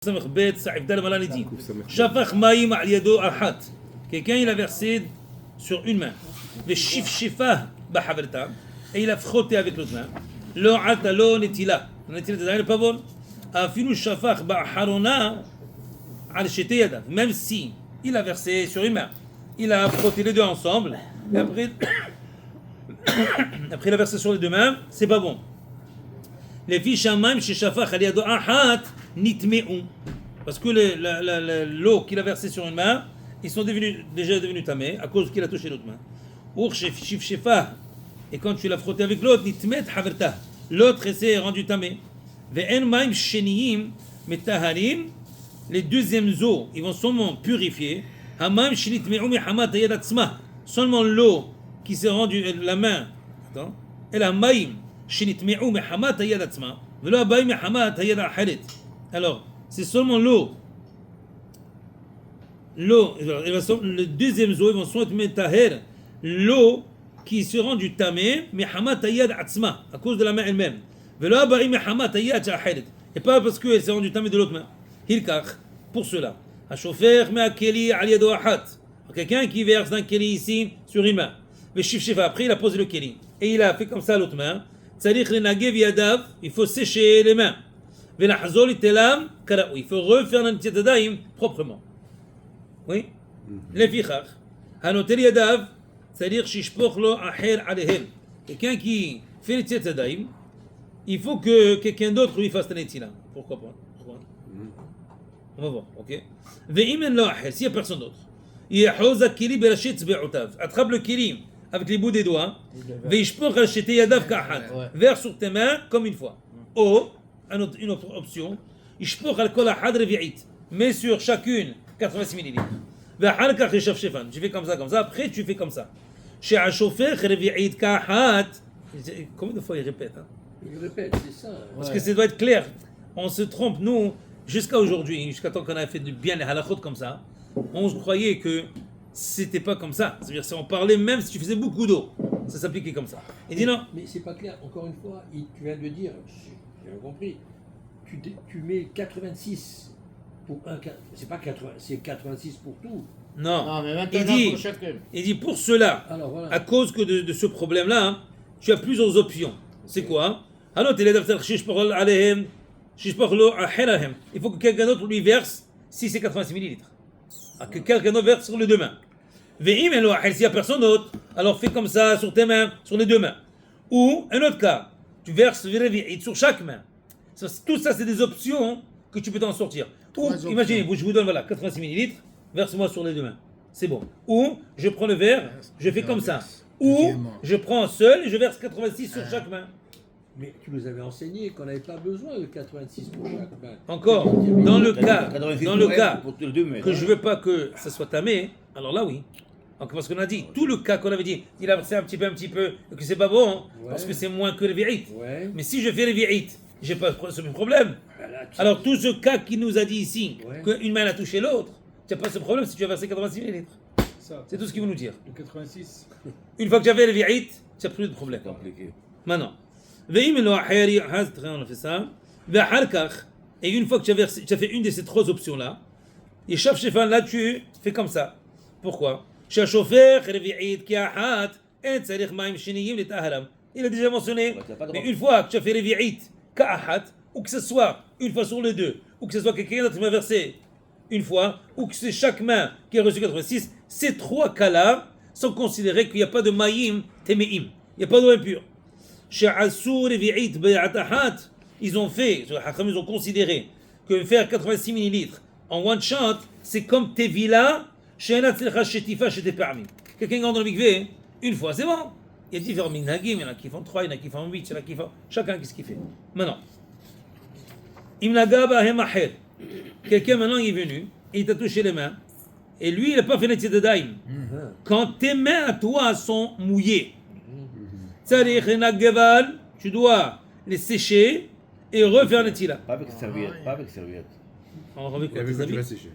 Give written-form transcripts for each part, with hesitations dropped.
Quelqu'un il a versé sur une main et il a frotté avec l'autre main. Même si il a versé sur une main, il a frotté les deux ensemble et après il a versé sur les deux mains, c'est pas bon. Les fiches même chez Shafach Aliado Ahat Nitme'u. Parce que l'eau qu'il a versée sur une main, ils sont déjà devenus tamés à cause qu'il a touché l'autre main. Or chez Shifshefah, et quand tu l'as frotté avec l'autre, Nitmet Haverta. L'autre s'est rendu tamé. Ve'en Maim Sheniyim Metaharim. Les deuxièmes eaux, ils vont seulement purifier. Hamaim Shenitme'u Mehamat Hayad Atzma. Seulement l'eau qui s'est rendue la main. Attends. Et la Maim. Alors, c'est seulement l'eau. Le deuxième eau, ils vont soit metaher, l'eau qui se rend du tamé, mais hamat ayad atzma, à cause de la main elle-même. Et pas parce qu'elle s'est rendue tamé de l'autre main. Hilkach, pour cela. Quelqu'un qui verse d'un keli ici sur une main. Après, il a posé le keli. Et il a fait comme ça l'autre main. Il faut sécher les mains. Il faut refaire un petit yadayim proprement. Oui? Lefichach. Hanotel yadav, c'est-à-dire shishpoch lo aher alehem. Quelqu'un qui fait le petit yadayim, il faut que quelqu'un d'autre lui fasse un netila. Pourquoi pas? On va voir, ok? Ve'imen lo aher, s'il n'y a personne d'autre. Yehoza kili berashit tzbe'otav. Attrape le kili avec les bouts des doigts, verse sur tes mains comme une fois. Ou, une autre option, mets sur chacune 86 ml. Tu fais comme ça, après tu fais comme ça. Combien de fois il répète? Il répète, c'est ça. Parce que ça doit être clair. On se trompe, nous, jusqu'à aujourd'hui, jusqu'à temps qu'on a fait bien les halakhot comme ça, on croyait que c'était pas comme ça. C'est-à-dire si on parlait même si tu faisais beaucoup d'eau, ça s'appliquait comme ça. Il dit non. Mais c'est pas clair. Encore une fois, tu viens de le dire, j'ai compris. Tu mets 86 pour un, c'est pas 80, c'est 86 pour tout. Non, mais maintenant pour chacun. Il dit pour cela, alors, voilà. à cause que de ce problème-là, hein, tu as plusieurs options. C'est quoi? Il faut que quelqu'un d'autre lui verse si c'est 86 millilitres. Que quelqu'un d'autre verse sur les deux mains. S'il n'y a personne d'autre, alors fais comme ça sur tes mains, sur les deux mains. Ou, un autre cas, tu verses sur chaque main. Tout ça, c'est des options que tu peux t'en sortir. Ou, imaginez, je vous donne, voilà, 86 millilitres, verse-moi sur les deux mains. C'est bon. Ou, je prends le verre, je fais comme ça. Ou, je prends un seul et je verse 86 sur chaque main. Mais tu nous avais enseigné qu'on n'avait pas besoin de 86 pour chaque main. Encore, dans le cas que je ne veux pas que ça soit tamé, alors là oui. Donc, parce qu'on a dit, tout le cas qu'on avait dit, il a versé un petit peu, et que c'est pas bon, parce que c'est moins que le vi'it. Mais si je fais le vi'it, j'ai pas ce problème. Alors tout ce cas qui nous a dit ici, qu'une main a touché l'autre, tu n'as pas ce problème si tu as versé 86 millilitres. C'est tout ce qu'il veut nous dire. 86. Une fois que tu as fait le vi'it, tu n'as plus de problème. Maintenant. On a fait ça. Et une fois que tu as fait une de ces trois options-là, et là tu fais comme ça. Pourquoi? Il a déjà mentionné, mais une fois que tu as fait les ka'ahat, ou que ce soit une fois sur les deux, ou que ce soit quelqu'un d'autre qui m'a versé une fois, ou que c'est chaque main qui a reçu 86, ces trois cas-là sont considérés qu'il n'y a pas de maïm temeim, il n'y a pas d'eau impure. Ils ont considéré que faire 86 millilitres en one shot, c'est comme Tevila, j'étais permis. Quelqu'un rentre dans le mikvé, une fois, c'est bon. Il y a différents minhagim, il y en a qui font 3, il y en a qui font 8, il y en a qui font. Chacun qu'est-ce qu'il fait. Maintenant, quelqu'un maintenant il est venu, et il t'a touché les mains, et lui il n'a pas fait le daim. Quand tes mains à toi sont mouillées, tu dois les sécher et refaire le tila. Pas avec serviette, Avec quoi? Avec quoi tu vas sécher?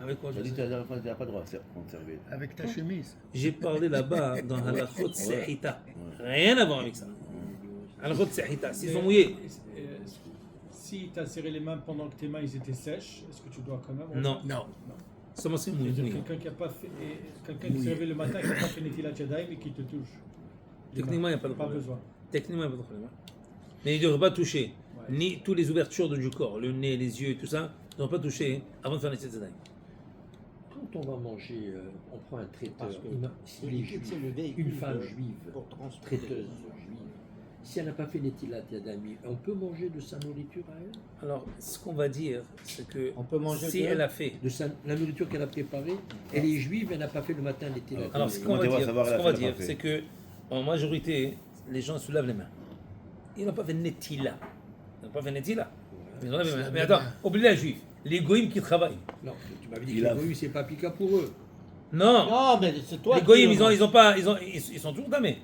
Avec quoi? Tu as dit que tu n'as pas droit de prendre serviette. Avec ta chemise. J'ai parlé là-bas dans Halachot Sehita. Rien à voir avec ça. Halachot Sehita, s'ils sont mouillés. si tu as serré les mains pendant que tes mains ils étaient sèches, est-ce que tu dois quand même Non. Non. Seulement c'est C'est-à-dire mouillé. quelqu'un qui a pas fait, quelqu'un qui s'est réveillé le matin qui n'a pas fait Netilat Yadayim et qui te touche. Techniquement, il n'y a pas de Pas problème. besoin. Techniquement, il n'y a pas de problème. Mais il ne devrait pas toucher Ouais. ni toutes les ouvertures du corps, le nez, les yeux, tout ça, il ne devrait pas toucher avant de faire les tzedakah. Quand on va manger, on prend un traiteur. Parce que S'il est juif, c'est le véhicule une femme de- juive, pour transporter. traiteuse juive, si elle n'a pas fait Netilat Yadayim, on peut manger de sa nourriture à elle? Alors, ce qu'on va dire, c'est que On peut manger si de- elle a fait. La nourriture qu'elle a préparée, elle est juive, elle n'a pas fait le matin Netilat Yadayim. Alors, ce qu'on Comment va tu vas dire, savoir ce elle a qu'on fait, va elle a dire, pas fait c'est que, en majorité, les gens se lavent les mains. Ils n'ont pas fait netila. Ils n'ont pas fait netila. Ils ont lavé les mains. Mais attends, oublie la juive. Les goïms qui travaillent. Non, tu m'avais dit Il que a- les goïs, c'est pas applicable pour eux. Non, Non, mais c'est toi les qui goïms, le- ils ont pas, ils sont toujours damés.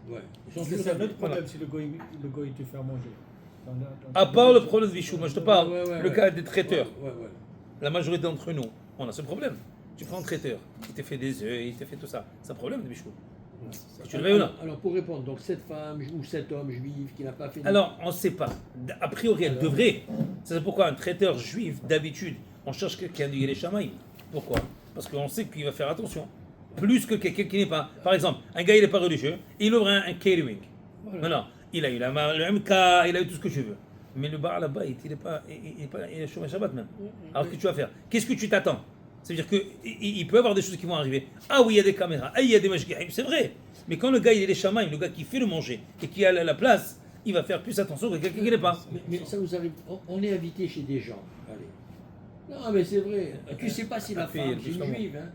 Ouais. C'est un autre problème si le goy te fait à manger. À part le problème de Bichou, moi je te parle, Ouais, le ouais. cas des traiteurs. Ouais, ouais. La majorité d'entre nous, on a ce problème. Tu prends un traiteur, il t'a fait des œufs, il t'a fait tout ça. C'est un problème de Bichou. Tu le veux ou non? Alors, pour répondre, donc cette femme ou cet homme juif qui n'a pas fait... Alors, on ne sait pas. A priori, elle devrait. C'est pourquoi un traiteur juif, d'habitude, on cherche quelqu'un du Yéré Shamaïm. Pourquoi? Parce qu'on sait qu'il va faire attention. Plus que quelqu'un qui n'est pas. Par exemple, un gars, il n'est pas religieux, il ouvre un catering. Voilà. Maintenant, il a eu le MK, il a eu tout ce que tu veux. Mais le bar là-bas, il n'est pas. Il est chômage Shabbat même. Alors, qu'est-ce que tu vas faire? Qu'est-ce que tu t'attends? C'est-à-dire qu'il peut y avoir des choses qui vont arriver. Ah oui, il y a des caméras, ah il y a des mashgi'im, c'est vrai. Mais quand le gars, il est les shamaïm, le gars qui fait le manger et qui a la place, il va faire plus attention que quelqu'un qui n'est pas. Mais ça nous arrive, on est invité chez des gens. Allez. Non, mais c'est vrai. Tu sais pas si la Puis, femme, c'est justement. une juive. Hein.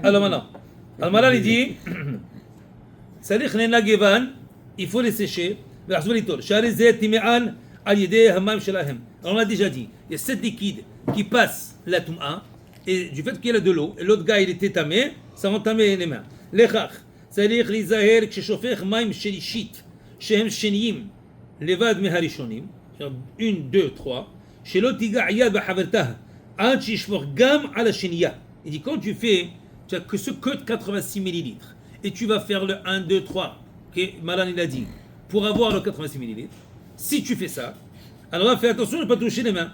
Alors maintenant, Al-Malal il dit Salih Nena Gevan, il faut les sécher. Alors on a déjà dit, il y a 7 liquides qui passent la Toum'a, et du fait qu'il y a de l'eau, et l'autre gars il était tamé, ça va entamer les mains. Lechach, צריך להיזהר כששופך מים שלישית שהם שניים לבד מהראשונים, 1, 2, 3, שלא תיגע יד בחברתה עד שישפוך גם על השנייה. Il dit quand tu fais, tu as que ce que de 86 millilitres, et tu vas faire le 1, 2, 3, que Malan il a dit, pour avoir le 86 millilitres, si tu fais ça, alors là fais attention de ne pas toucher les mains.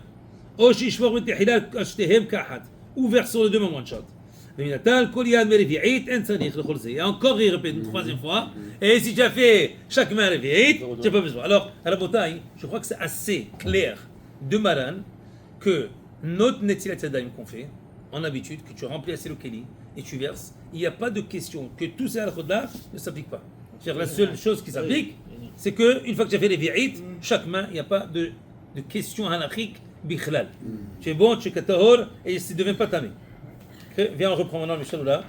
או שישפוך בתחילה שתיהם כאחד, ou verse sur les deux moments de shot. ונטל כל יד מרביעית, אין צריך לכל זה. Et encore il répète une troisième fois, et si tu as fait chaque main rביעית, tu n'as pas besoin. Alors, à la bataille, je crois que c'est assez clair de Maran que notre Netilat Yadayim qu'on fait, en habitude, que tu remplis assez le keli et tu verses, il n'y a pas de question que tous ces halachot-là ne s'appliquent pas. C'est-à-dire la seule chose qui s'applique, c'est qu'une fois que tu as fait les vi'it, chaque main, il n'y a pas de question halachique bichlal. Tu es bon, tu es katahor, et il ne devient pas tamé. Ok, viens, on reprend maintenant le Michel là.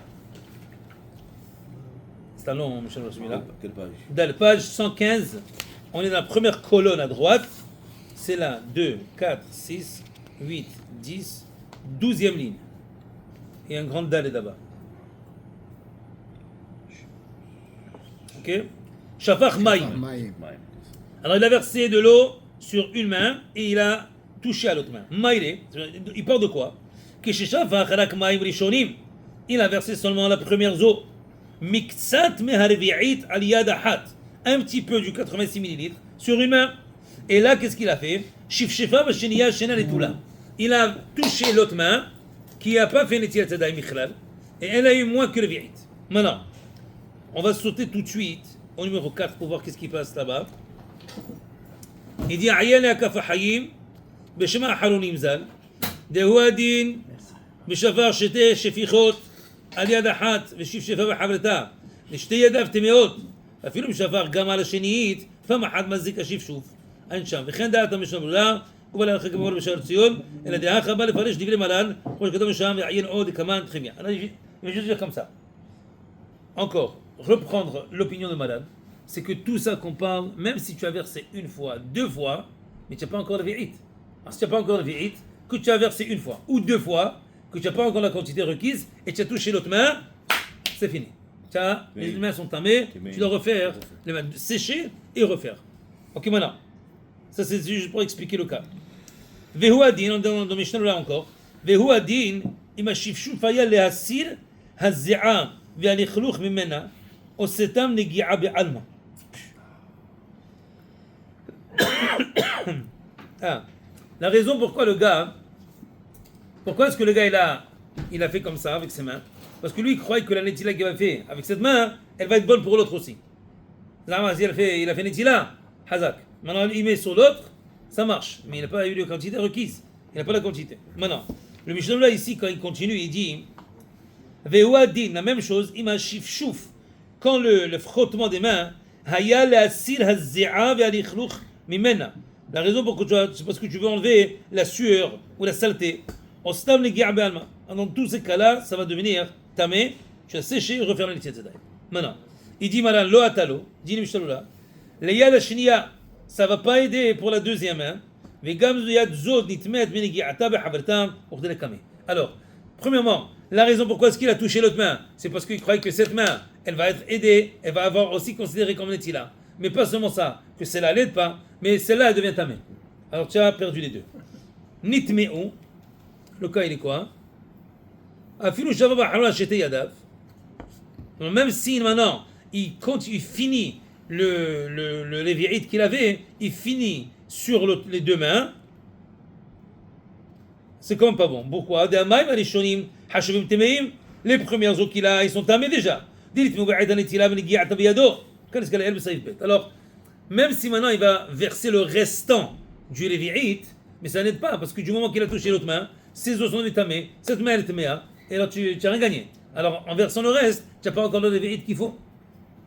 C'est un long Michel celui-là. Quelle page? Dans la page 115, on est dans la première colonne à droite. C'est là 2, 4, 6, 8, 10, 12e ligne. Et un grand dalle là-bas. Ok? Shafach Maïm. Ouais. Alors il a versé de l'eau sur une main et il a touché à l'autre main. Maïré, il parle de quoi? Que chez Shafach Rak Maïm Rishonim, il a versé seulement la première eau. Miktsat meharvi'it al yad ahat. Un petit peu du 86 millilitres sur une main. Et là, qu'est-ce qu'il a fait? Shifshefa b'sheniya shena letula. Il a touché l'autre main qui n'a pas fait Netilat Yadayim Michlal et elle a eu moins que le vi'it. Maintenant, on va sauter tout de suite au numéro 4 pour voir qu'est-ce qui passe là-bas. Il dit Ayan Akaf Hayim Beshema Haronim Zal Dehu Adin Beshafar Shete Shefichot Al Yad Ahat Veshifshefa B'Havrata לשתי ידיו טמאות, אפילו משפר גם על השנית, פעם אחת מזיק השפשוף. אין שם. וכן דעת המשנה ברורה, ובא להלכה כמובן בשער ציון, אלא דעה חבה לפרש דברי מרן, כמו שכתוב שם, ויעיין עוד כמן תחמיה. Je vais juste dire comme ça. Encore, reprendre l'opinion de Maran, c'est que tout ça qu'on parle, même si tu as versé une fois, deux fois, mais tu n'as pas encore le vi'it. Alors si tu n'as pas encore le vi'it, que tu as versé une fois ou deux fois, que tu n'as pas encore la quantité requise, et tu as touché l'autre main, c'est fini. Les mains sont tamées, tu dois refaire, les mains sécher et refaire. Ok, maintenant. Ça c'est juste pour expliquer le cas. Vehu adin, dans le Mishnah là encore. Vehu adin, im hashifshuf היה להסיר הזיעה והלכלוך ממנה, או סתם נגיעה בעלמא. Ah. La raison pourquoi pourquoi est-ce que le gars il a fait comme ça avec ses mains? Parce que lui il croyait que la netila qu'il a fait avec cette main, elle va être bonne pour l'autre aussi. Zama, il a fait netila, hazak. Maintenant il met sur l'autre, ça marche, mais il n'a pas eu la quantité requise. Il n'a pas la quantité. Maintenant, le Mishnah là ici quand il continue, il dit Ve'uadin, la même chose, ima shifshuf, quand le frottement des mains, haya la'asir hazzi'a ve'alikhluch mimena. La raison pour que c'est parce que tu veux enlever la sueur ou la saleté. Ostam le gi'abelma. Dans tous ces cas-là, ça va devenir tamé, tu as séché et refaire le tzedai. Maintenant, il dit malan lo atalo, dit le Mishnah là, le yad hashniya, ça va pas aider pour la deuxième main. Vegam yad zod nitmet min gi'ata behavertam ukhdele kame. Alors, premièrement, la raison pourquoi est-ce qu'il a touché l'autre main, c'est parce qu'il croyait que cette main, elle va être aidée, elle va avoir aussi considéré comme netila. Mais pas seulement ça, que celle-là l'aide pas, mais celle-là elle devient tamé. Alors tu as perdu les deux. Nitme'u, le cas il est quoi? Afilu shavaba harla shete yadav. Même si maintenant il finit le lévi'ite qu'il avait, il finit sur les deux mains, c'est quand même pas bon. Pourquoi? Les premières eaux qu'il a, ils sont tamés déjà. Alors, même si maintenant il va verser le restant du lévi'ite, mais ça n'aide pas, parce que du moment qu'il a touché l'autre main, ses os sont tamés, cette main elle est taméa, et alors tu n'as rien gagné. Alors, en versant le reste, tu n'as pas encore le lévi'ite qu'il faut.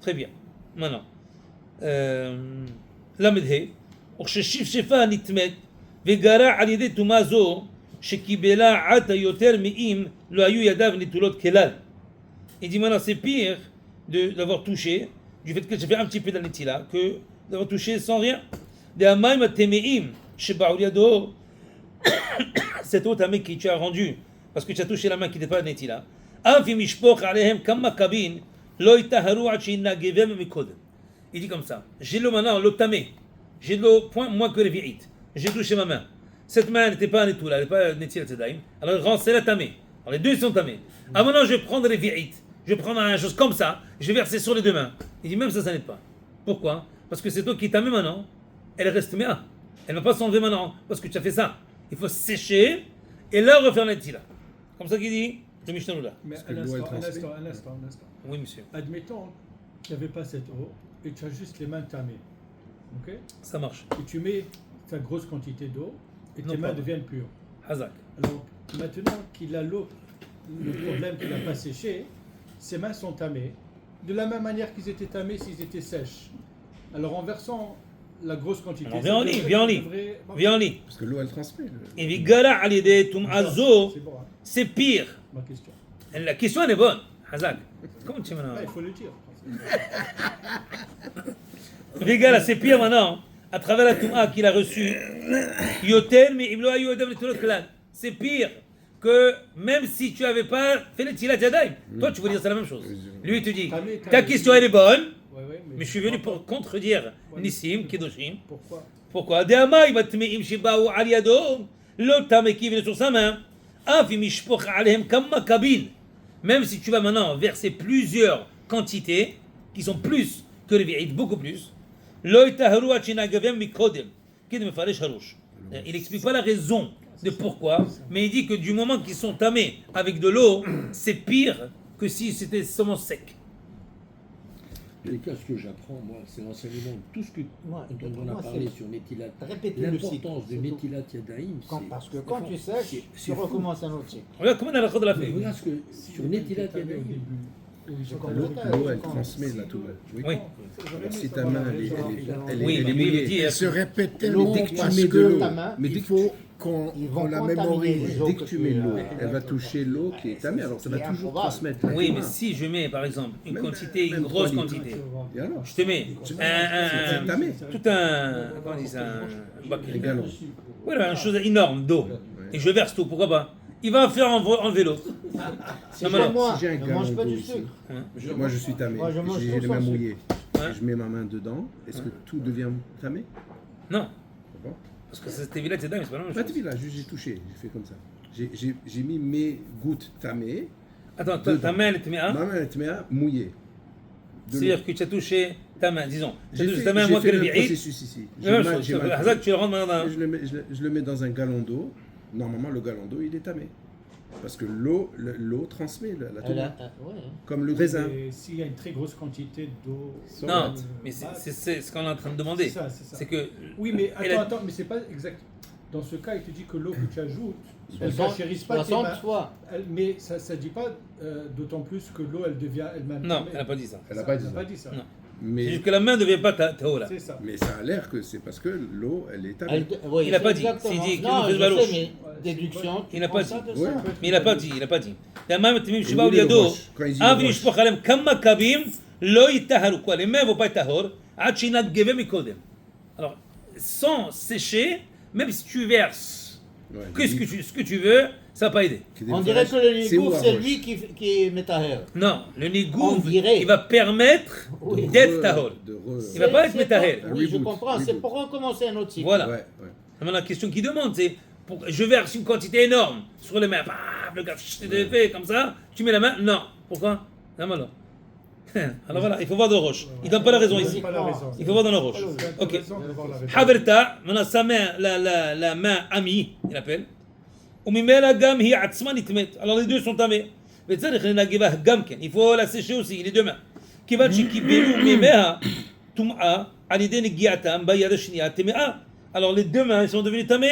Très bien. Maintenant, למד וכששפשפה נטמאת וגרע על ידי טומאה זו שקיבלה עתה יותר מאם לא היו ידיו נטולות כלל. Il dit maintenant c'est pire d'avoir touché, du fait que j'ai fait un petit peu de la netila, que d'avoir touché sans rien. דהמים הטמאים שבאו לידו, cette eau tamée qui tu as rendu parce que tu as touché la main qui n'était pas netila. אף אם ישפוך עליהם כמה קבין לא יטהרו עד שינגבם מקודם. Il dit comme ça, j'ai l'eau maintenant, l'eau tamée. J'ai de l'eau point moins que les vi'ites. J'ai touché ma main. Cette main n'était pas netoula, elle n'était pas netil tzedaim. Alors rend c'est la tamée. Alors les deux sont tamés. Ah maintenant je vais prendre les vi'ites. Je vais prendre une chose comme ça, je vais verser sur les deux mains. Il dit même ça n'aide pas. Pourquoi? Parce que cette eau qui est tamée maintenant, elle reste méa. Elle ne va pas s'enlever maintenant parce que tu as fait ça. Il faut sécher et là refaire la netila. Comme ça qu'il dit le Mishnah là. Mais un instant. Oui monsieur. Admettons qu'il n'y avait pas cette eau et tu as juste les mains tamées. Ok? Ça marche. Et tu mets ta grosse quantité d'eau et Non, tes mains pas. deviennent pures. Hazak. Alors maintenant qu'il a l'eau, le problème qu'il n'a pas séché, ses mains sont tamées. De la même manière qu'ils étaient tamés s'ils étaient sèches. Alors en versant la grosse quantité. Alors viens en lit. Parce que l'eau, elle transmet. Et vigara al yedei tum'a zo, C'est bon, hein, c'est pire. ma question. La question elle est bonne. Hazak. Comment tu maintenant? Ah, il faut le dire. Vigara, c'est pire maintenant. À travers la tum'a qu'il a reçue. Yotel, mais iblo ayu adam le clan. C'est pire que même si tu n'avais pas fait le tilat yadayim. Toi, tu veux dire c'est la même chose. Lui, il te dit ta question elle est bonne, Ouais, mais je suis venu pour contredire Nissim, Kedoshim. Pourquoi? Pourquoi? De'amay batme'im sheba'u al yado, l'otame qui vient sur sa main, af im yishpoch alehem kamma kabin. Même si tu vas maintenant verser plusieurs quantités, qui sont plus que les vi'ites, beaucoup plus, lo yitaharu ad shenagavem mikodem, kid mefarish harouche. Il n'explique pas la raison de pourquoi, mais il dit que du moment qu'ils sont tamés avec de l'eau, c'est pire que si c'était seulement sec. En tout cas, ce que j'apprends, moi, c'est l'enseignement. Tout ce que, Moi, dont on a moi, parlé c'est- sur Netilat, Répétez le cycle. l'importance de c'est tout. Netilat Yadayim, Parce que quand tu sèches, c'est tu fou. recommences un autre cycle. Regarde comment la Khadra l'a Mais fait. regarde ce que sur Netilat Yadayim, L'eau, elle transmet la tout. Oui. Oui. Alors, si ta main, elle est Oui, mais lui, il mouillée, dit, Elle se répète L'eau, tellement dès que tu parce mets de que l'eau, ta main, mais dès il que faut qu'on Ils vont la contaminer mémorise. les eaux dès que tu mets l'eau, tu- elle va toucher l'eau qui est tamée. Alors ça va C'est toujours improbable. transmettre. la Oui, tout mais main. si je mets par exemple une Même- quantité, une même grosse 3 litres. quantité, Et alors je te mets C'est un, tamé. tout un, comment on dit ça, un bucket. Les galons. Voilà, une chose énorme d'eau. Et je verse tout, pourquoi pas? Il va faire enlever l'autre. C'est Non, mais comme alors, moi, si j'ai un ne gallon mange pas d'eau du ici, sucre. Moi je suis tamé. Moi, je mange J'ai tout les sans mains sucre. mouillées. Et je mets ma main dedans. Est-ce que tout devient tamé? Non, Bon. parce que c'était village, c'est dingue, c'est pas la même Pas chose. de là, juste j'ai touché, j'ai fait comme ça. J'ai mis mes gouttes tamées, Attends, ta main, elle te met un. ma main elle te met à mouillée. De l'eau. C'est-à-dire que tu as touché ta main, disons. J'ai C'est fait, ta main j'ai moins que fait le le vi'it. processus ici. La même chose. Hazak, tu le rentres maintenant dans. Je le mets dans un galon d'eau. Normalement, le galon d'eau, il est tamé. Parce que l'eau transmet la tomate. Ouais. Comme le raisin. Et s'il y a une très grosse quantité d'eau. Non, mais c'est ce qu'on est en train de demander. C'est ça. C'est que. Oui, mais Elle a- attends, mais c'est pas exact. Dans ce cas, il te dit que l'eau que tu ajoutes, elle ne 60 chérisse pas tes mains. fois. Mais ça ne dit pas d'autant plus que l'eau, elle devient elle-même. Non, elle n'a pas dit ça. Elle n'a pas dit ça. Non. C'est Mais, juste que la main ne devient pas taola. C'est ça. mais ça a l'air que c'est parce que l'eau, elle est tamée. Oui, Il n'a c'est pas dit. exactement. S'il dit qu'il Non, nous fait je de la sais, louche. mais déduction, Il n'a tu pas prends ça dit. de Ouais. ça. Mais il n'a pas dit, il n'a pas dit. והמים הטמאים שבאו הוא לידו, לראש, quand il dit אב לראש. ישפוך עליהם כמה קבים, לא יטהרו. quoi, les mains ne vont pas être tahor, עד שינגבם מקודם. Alors, sans sécher, même si tu verses Ouais, ce que tu veux, ça va pas aider. On dirait que le C'est où, nigouf, à c'est Roche? lui qui est métaher. Non, le On nigouv, dirait. il va permettre Oui. d'être tahor. Il va pas être métaher. Oui, je Reboot, comprends. C'est reboot. pour recommencer un autre cycle. Voilà. Ouais, ouais. Maintenant, la question qu'il demande, c'est je verse une quantité énorme sur les mains. Paf, le gars, je fait comme ça. Tu mets la main. Non. Pourquoi? Non, alors. Alors voilà, il faut voir dans le roche. Il donne pas la raison Il ici. donne pas la raison. Il faut voir dans le roche. C'est Ok. intéressant de voir la raison. Haverta, maintenant sa main, la main amie, il appelle. וממילא גם היא עצמה נטמאת. Alors les deux sont tamés. וצריך לנגבה גם כן. Il faut la sécher aussi, les deux mains. כיוון שקיבלו ממיה טומאה על ידי נגיעתם ביד השנייה טמאה. Alors les deux mains sont devenues טמא.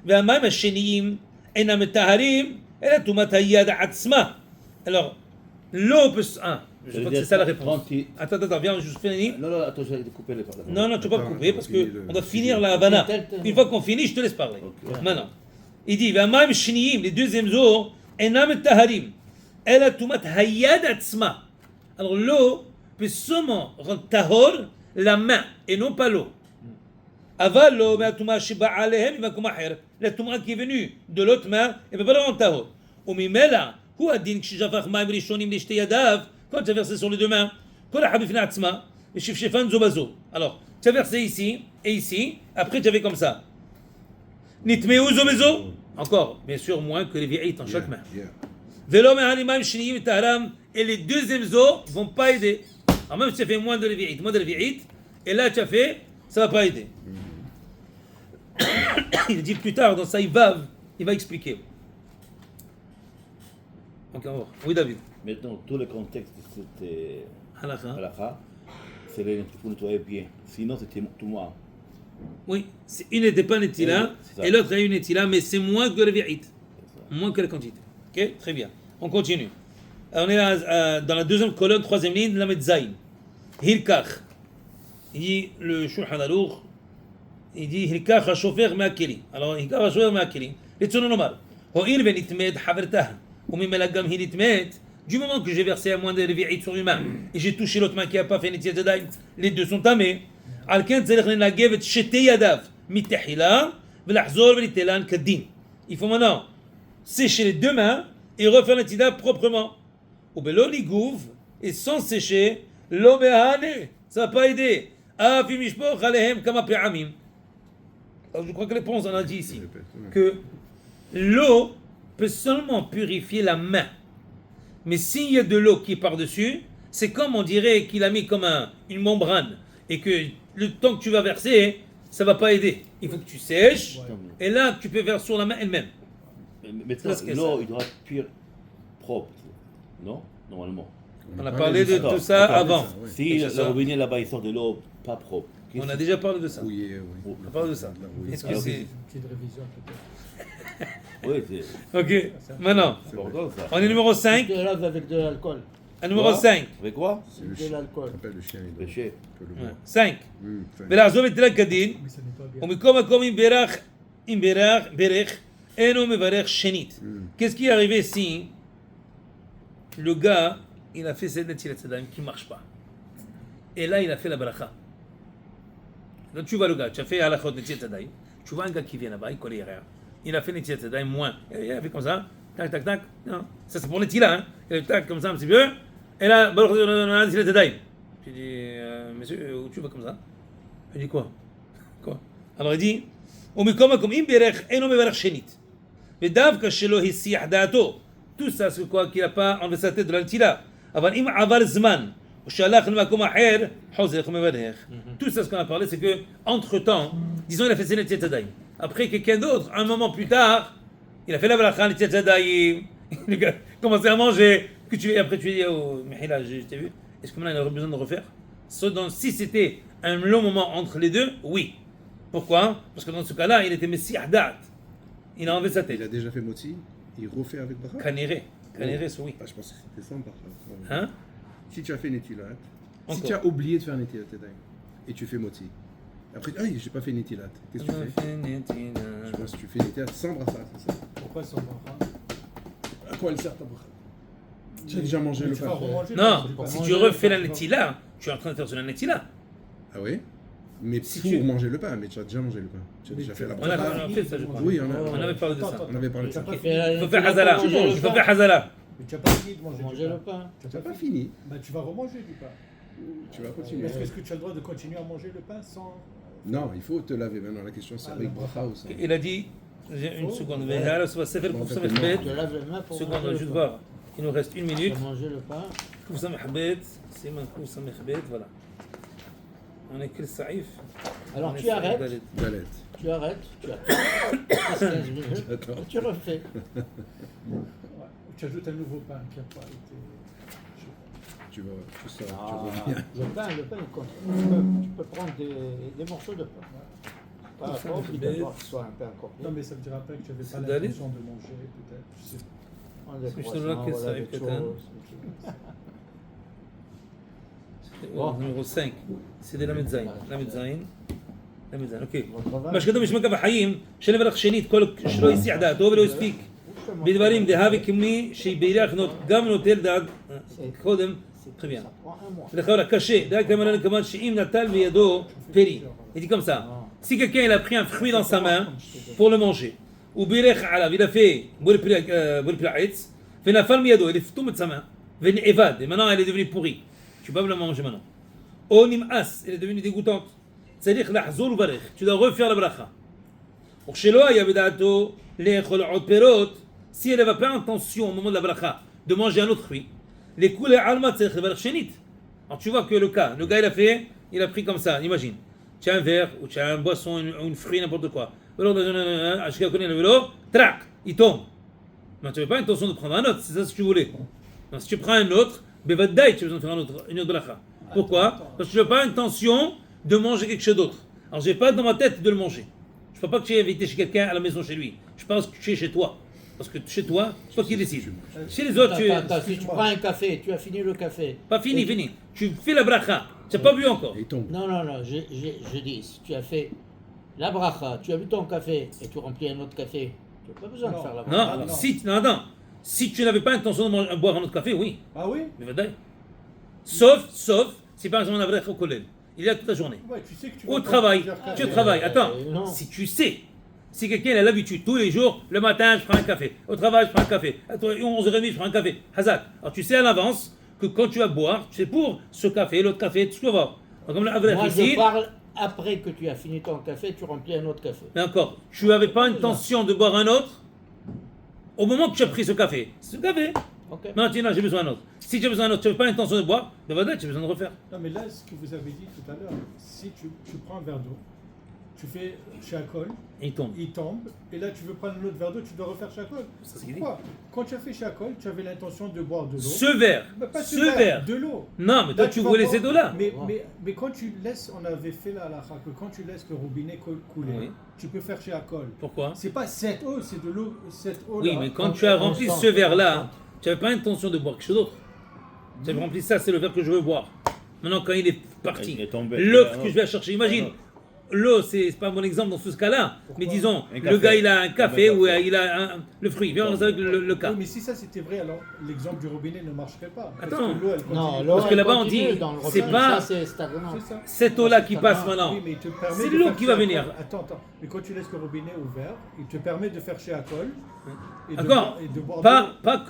והמים השניים אינם מטהרים אלא טומאת היד עצמה. Alors l'eau peut... je crois que c'est ça la réponse. Attends, viens, je finis. Non, attends, je vais te couper les paroles. Non, tu peux pas me Attends, couper on parce finit qu'on le doit finir sujet. la Havana. Ok. Une fois qu'on finit, je te laisse parler. Ok. Maintenant, il dit והמים השניים, les deuxièmes eaux, אינם מטהרים, אלא טומאת היד עצמה. Alors l'eau peut seulement rendre tahor la main et non pas l'eau. אבל לא מהטומאה שבאה עליהם ממקום אחר, לטומאה qui est venue de l'autre main, elle ne peut pas le rendre tahor. וממילא הוא הדין כששפך מים ראשונים לשתי ידיו, quand tu as versé sur les deux mains, כל אחד בפני עצמה, ושפשפן זו בזו. Alors, tu as versé ici et ici, après tu avais comme ça. נטמעו זו בזו, encore, bien sûr, moins que les vi'ites en chaque main. Yeah. ולא מהנימים שניים מטהרם, et les deuxièmes eaux ne vont pas aider. Alors même si tu as fait moins de levi'it, et là tu as fait, ça ne va pas aider. Il dit plus tard dans Saïvav, il va expliquer. Ok, on va voir. Oui, David. Maintenant, tout le contexte de cette Halakha. halakha, c'est il faut nettoyer bien. Sinon, c'était tout moi. Oui, une n'était pas netila, C'est ça. et l'autre a une netila, mais c'est moins que le levi'it. Moins que la quantité. Ok, très bien. On continue. On est là, dans la deuxième colonne, troisième ligne, la Metzaïn. Hilkach. Il dit le Shulchan Aruch, il dit Hilkach ha-shofer ma-keli. Alors, Hilkach ha-shofer ma-keli. רצונו לומר, הואיל ונתמד חברתה, וממילא גם היא נתמד, du moment que j'ai versé à moins de levi'it sur une main, et j'ai touché l'autre main qui n'a pas fait netilat yadayim, les deux sont tamés, על כן צריך לנגב את שתי ידיו מתחילה, ולחזור ולתלן כדין. Il faut maintenant sécher les deux mains et refaire la proprement. Ou belo nigouv, et sans sécher, lo mehane, ça va pas aider. Afi mishpoch alehem kama pe'amim. Alors je crois que les réponse on a dit ici que l'eau peut seulement purifier la main. Mais s'il y a de l'eau qui est par-dessus, c'est comme on dirait qu'il a mis comme une membrane et que le temps que tu vas verser, ça va pas aider. Il faut que tu sèches et là tu peux verser sur la main elle-même. Maintenant, Parce que l'eau, ça- il doit être pur, propre. Non? Normalement. On a parlé de tout ça D'accord. avant. Ouais. Si C'est le ça. robinet là-bas, il sort de l'eau pas propre. On a déjà parlé de ça. Rouillé, oui. On parle de ça. Oui. Est-ce que Alors, c'est... Une petite révision peut-être. Oui, c'est Ok, maintenant, important ça. on est numéro 5. Tu te laves avec de l'alcool. Numéro Quoi 5. Avec quoi? C'est le De chien. l'alcool. Ça s'appelle le chien. il doit- Péché. peut le voir. 5. Fin. ולעזוב את תל כדין, Mais ça nettoie bien. ומקום מקום אם ברך, אינו מברך שנית. Qu'est-ce qui est arrivé si le gars, il a fait cette netilat yadayim qui ne marche pas. Et là, il a fait la bracha. Donc tu vois le gars, tu as fait halachot netilat yadayim, tu vois un gars qui vient là-bas, il connaît rien. Il a fait netilat yadayim moins. Il a fait comme ça, tac, tac, tac. Non. Ça c'est pour netilat, hein. Il a fait tac comme ça un petit peu. Et là, baruch netilat yadayim. Tu dis, monsieur, où tu vas comme ça? Il dit quoi? Quoi? Alors il dit, ומקום מקום אם בירך אינו מברך שנית. ודווקא שלא הסיח דעתו. Tout ça, c'est quoi qu'il n'a pas enlevé sa tête de la netilah. אבל אם עבר זמן ושהלך למקום אחר, חוזר ומברך. Tout ça, ce qu'on a parlé, c'est que, entre-temps, disons, il a fait ses Netilat Yadayim. Après, quelqu'un d'autre, un moment plus tard, il a fait la bracha, Netilat Yadayim, il a commencé à manger, et après tu lui dis, oh, Mihila, je t'ai vu, est-ce que maintenant il aurait besoin de refaire? Si c'était un long moment entre les deux, oui. Pourquoi? Parce que dans ce cas-là, il était Messie Ahdat. Il a enlevé sa tête. Il a déjà fait Motzi, il refait avec Bracha. Kanéré, oui. Ah, je pense que c'était sans Bracha. Hein? Si tu as fait Netilat, si Encore. tu as oublié de faire Netilat Yadayim, et tu fais Motzi, après, j'ai pas fait Netilat, qu'est-ce que tu fais? Je pense que tu fais Netilat sans Bracha, c'est ça. Pourquoi sans bracha? À quoi elle sert ta Bracha? Tu as déjà mangé Mais le tu vas pain. remanger, Non, tu vas si manger tu le refais pain. la Netila, tu es en train de faire sur la Netila. Ah oui? Mais Si pour tu- manger le pain, mais tu as déjà mangé le pain. Tu as Mais déjà tu- fait la On a Bracha. fait ça, je crois. Oui, On avait parlé de ça. On avait parlé de Tu ça. n'as pas Fais fini. la- Il faut tu faire n'as pas Hazala. mangé Il le faut pain. faire Hazala. Mais tu n'as pas fini de manger Manger le pain. Tu n'as pas fini. Bah, tu vas remanger du pain. Tu vas continuer. Est-ce que tu as le droit de continuer à manger le pain sans... Non, il faut te laver. Maintenant, la question, c'est avec Bracha ou sans. Il a dit, j'ai une seconde, Vehala, ça va se faire pour ça, Tu laves les mains pour seconde, manger le juste pain. voir. Il nous reste une Tu minute. vas manger le pain. Koussa Mehbet, c'est ma Koussa Mehbet, voilà. On est que Saïf. Alors On est tu arrêtes, Dalet. Galette. tu attends 15 minutes, D'accord. et tu refais. Ouais. Tu ajoutes un nouveau pain qui n'a pas été... Tu vas, tu sors, tu Ah, reviens. le pain, il compte. Tu peux prendre des morceaux de pain. Pas Ça obligé fait d'avoir que ce soit un pain complet. Non, mais ça me dira pas que tu n'avais C'est pas d'aller. l'intention de manger, peut-être. Je sais pas. Prendre des Je te croissants, vois que ça voilà, arrive des peut-être, choses. Numéro 5, c'est de la Medzaïn. La Medzaïn. La Medzaïn, ok. Bon travail. מה שכתוב בשמי קו החיים, שנברך שנית, כל שלא הסיע דעתו ולא הספיק. בדברים דהבי כמי שבילך גם נוטל דעת קודם, très bien. Ça prend un mois. לכאורה קשה, דעת כמובן כמובן שאם נטל בידו פרי. Il dit comme ça. Si quelqu'un il a pris un fruit dans sa main pour le manger, ou בירך עליו, il a fait בוא לפרי העץ, ונפל מידו, il est tombé de sa main, ונאבד, et maintenant elle est devenue pourrie. Tu peux pas le manger maintenant. או נמאס, elle est devenue dégoûtante. צריך לחזור ולברך, tu dois refaire la bracha. וכשלא היה בדעתו לאכול עוד פירות, si elle n'avait pas intention au moment de la bracha de manger un autre fruit, les coups alma צריך לברך שנית. Alors tu vois que le gars il a fait, il a pris comme ça, imagine. Tu as un verre ou tu as un boisson, une fruit, n'importe quoi. Alors, je connais le vélo, trac, il tombe. Mais tu n'avais pas l'intention de prendre un autre, c'est ça ce que tu voulais. Donc, si tu prends un autre, bevadai, tu as besoin de faire une autre bracha. Pourquoi? Parce que tu n'as pas l'intention de manger quelque chose d'autre. Alors, je n'ai pas dans ma tête de le manger. Je ne veux pas que tu aies invité chez quelqu'un à la maison chez lui. Je pense que tu es chez toi. Parce que chez toi, c'est toi qui décides. Chez les autres, tu es. Attends, si tu prends un café, tu as fini le café. Pas fini, fini. Tu fais la bracha. Tu n'as pas bu encore. Et il tombe. Non, je dis, si tu as fait la bracha, tu as bu ton café et tu remplis un autre café, tu n'as pas besoin de Non. faire la Non, bracha. non. Si tu n'avais pas l'intention de boire un autre café, oui. Ah oui? Mais vadaï. Sauf, si par exemple on avait au collège, il est là toute la journée. Ouais, tu sais que tu Au vas travail, prendre plusieurs tu cafés. travailles. Attends, non. si tu sais, si quelqu'un a l'habitude, tous les jours, le matin, je prends un café. Au travail, je prends un café. À 11h30, je prends un café. Hazak. Alors tu sais à l'avance que quand tu vas boire, c'est pour ce café, l'autre café, tout ce que va. Comme la Moi, ici, je parle après que tu as fini ton café, tu remplis un autre café. mais encore, tu n'avais pas intention de boire un autre au moment que tu as pris ce café. C'est ce café. Ok. Maintenant, j'ai besoin d'un autre. Si tu as besoin d'un autre, tu n'avais pas l'intention de boire, de vadaï, tu as besoin de refaire. Non, mais là, ce que vous avez dit tout à l'heure, si tu prends un verre d'eau, tu fais chacol, Et il tombe. il tombe, et là tu veux prendre un autre verre d'eau, tu dois refaire chacol. C'est ce qu'il dit. Pourquoi? Quand tu as fait chacol, tu avais l'intention de boire de l'eau. Ce verre, Bah, pas ce verre. de l'eau. Non, mais toi Là, tu vas voulais boire- ces eaux-là. Mais quand tu laisses, on avait fait la halakha, que quand tu laisses le robinet couler, Oui. tu peux faire chacol. Pourquoi? C'est pas cette eau, c'est de l'eau, cette eau-là. Oui, mais quand tu as rempli ce verre-là, tu n'avais pas l'intention de boire quelque chose d'autre. Tu avais rempli ça, c'est le verre que je veux boire. Maintenant, quand il est parti, Il est tombé. l'autre que je vais chercher, imagine, l'eau, c'est pas un bon exemple dans ce cas-là, mais disons, Un le café. gars il a un café Un ou café. il a le fruit. Viens, on reste avec le cas. Oui, mais si ça c'était vrai, alors l'exemple du robinet ne marcherait pas. Parce Attends. que l'eau, elle continue. Non, Parce l'eau, que elle là-bas, on continue dit, dans le c'est robinet, pas- ça, c'est stagnant. C'est ça. Cette eau-là qui passe maintenant, Oui, mais il te permet c'est de l'eau faire qui va chez venir. Akol. Attends. Mais quand tu laisses le robinet ouvert, il te permet de faire chez Akol. Et de D'accord. boire- et de boire de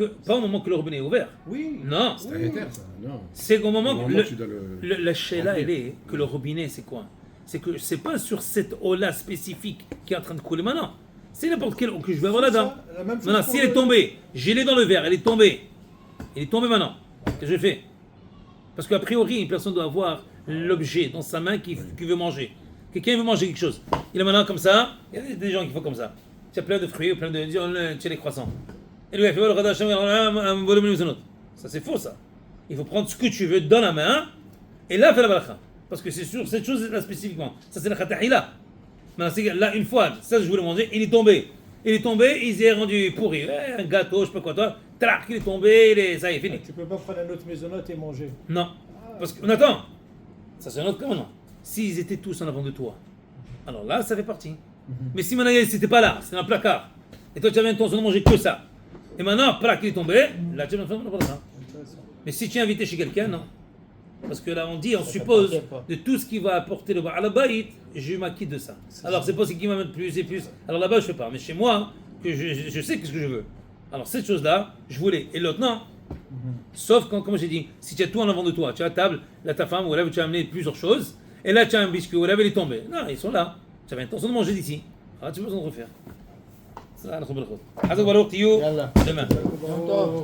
l'eau. Pas au moment que le robinet est ouvert. Oui. Non, C'est arrêtaire, ça. Non. c'est au moment Normalement, que tu dois le. la chéla, remplir. elle est que le robinet, c'est quoi? C'est que c'est pas sur cette eau-là spécifique qui est en train de couler maintenant. C'est n'importe quelle eau que je vais avoir C'est là-dedans. ça, la même chose Maintenant, pour si elle est le- tombée, j'ai l'ai dans le verre, elle est tombée. Elle est tombée maintenant. Qu'est-ce que je fais? Parce qu'a priori, une personne doit avoir l'objet dans sa main qui veut manger. Quelqu'un veut manger quelque chose. Il a maintenant comme ça, il y a des gens qui font comme ça. Tu as plein de fruits, plein de. Tu as les croissants. Et lui, il fait ça, c'est faux ça. Il faut prendre ce que tu veux dans la main et là, faire la baracha. Parce que c'est sur cette chose-là spécifiquement. Ça, c'est la khatahila. Là, une fois, ça, je voulais manger, il est tombé. Il s'est rendu pourri. Un gâteau, je sais pas quoi, toi. Trac, il est tombé, ça y est, fini. Tu peux pas prendre un autre maisonnote et manger. Non. Parce qu'on attend. Ça, c'est un autre comment non. S'ils étaient tous en avant de toi, alors là, ça fait partie. Mais si maintenant, c'était pas là, c'était dans le placard. Et toi, tu avais l'intention de manger que ça. Et maintenant, plac, il est tombé, là, tu vas faire ça. Mais si tu es invité chez quelqu'un, non. Parce que là, on suppose de tout ce qui va apporter le bar à la baït, je m'acquitte de ça. Alors, c'est pas ce qui m'amène plus et plus. Alors là-bas, je fais pas. Mais chez moi, que je sais ce que je veux. Alors, cette chose-là, je voulais. Et l'autre, non. Sauf quand, comme j'ai dit, si tu as tout en avant de toi, tu as la table, là, ta femme, ou là, tu as amené plusieurs choses, et là, tu as un biscuit, ou là, il est tombé. Non, ils sont là. Tu avais l'intention de manger d'ici. Ah, tu peux besoin de refaire. Ça, on a trop. Demain. Yom Tov.